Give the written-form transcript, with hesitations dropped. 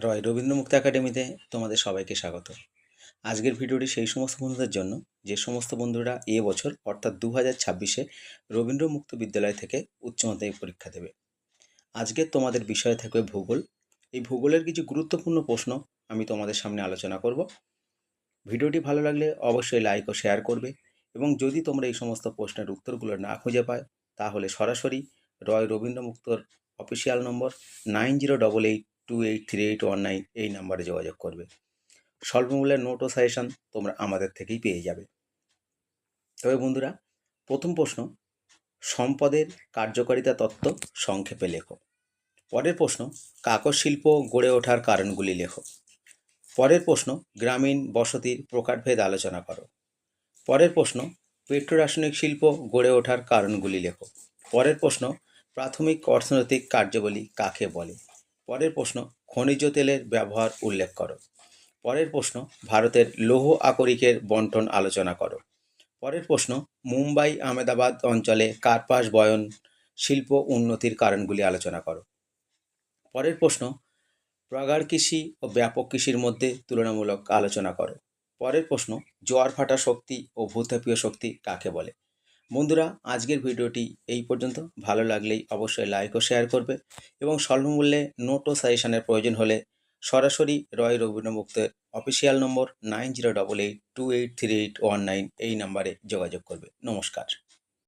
রয় রবীন্দ্রমুক্ত একাডেমিতে তোমাদের সবাইকে স্বাগত। আজকের ভিডিওটি সেই সমস্ত বন্ধুদের জন্য যে সমস্ত বন্ধুরা বছর অর্থাৎ 2026-এ রবীন্দ্রমুক্ত বিদ্যালয় থেকে উচ্চ মাধ্যমিক পরীক্ষা দেবে। আজকে তোমাদের বিষয় থাকবে ভূগোল। এই ভূগোলের কিছু গুরুত্বপূর্ণ প্রশ্ন আমি তোমাদের সামনে আলোচনা করব। ভিডিওটি ভালো লাগলে অবশ্যই লাইক ও শেয়ার করবে, এবং যদি তোমরা এই সমস্ত প্রশ্নের উত্তরগুলো না খুঁজে পাও তাহলে সরাসরি রয় রবীন্দ্রমুক্তর অফিসিয়াল নম্বর 9088283819 এই নাম্বারে যোগাযোগ করবে। স্বল্পমূল্যের নোট ও সাজেশন তোমরা আমাদের থেকেই পেয়ে যাবে। তবে বন্ধুরা, প্রথম প্রশ্ন, সম্পদের কার্যকারিতা তত্ত্ব সংক্ষেপে লেখো। পরের প্রশ্ন, কাগজ শিল্প গড়ে ওঠার কারণগুলি লেখো। পরের প্রশ্ন, গ্রামীণ বসতির প্রকারভেদ আলোচনা করো। পরের প্রশ্ন, পেট্রোরাসায়নিক শিল্প গড়ে ওঠার কারণগুলি লেখো। পরের প্রশ্ন, প্রাথমিক অর্থনৈতিক কার্যাবলী কাকে বলে। পরের প্রশ্ন, খনিজ তেলের ব্যবহার উল্লেখ করো। পরের প্রশ্ন, ভারতের লৌহ আকরিকের বন্টন আলোচনা করো। পরের প্রশ্ন, মুম্বাই আহমেদাবাদ অঞ্চলে কার্পাস বয়ন শিল্প উন্নতির কারণগুলি আলোচনা করো। পরের প্রশ্ন, প্রগাঢ় কৃষি ও ব্যাপক কৃষির মধ্যে তুলনামূলক আলোচনা করো। পরের প্রশ্ন, জোয়ার ভাটা শক্তি ও ভূতাপীয় শক্তি কাকে বলে। বন্ধুরা, আজকের ভিডিওটি এই পর্যন্ত। ভালো লাগলেই অবশ্যই লাইক ও শেয়ার করবে, এবং স্বল্পমূল্যে নোট ও সাজেশনের প্রয়োজন হলে সরাসরি রয় রবীন্দ্রমুক্তের অফিসিয়াল নম্বর 9088283819 এই নাম্বারে যোগাযোগ করবে। নমস্কার।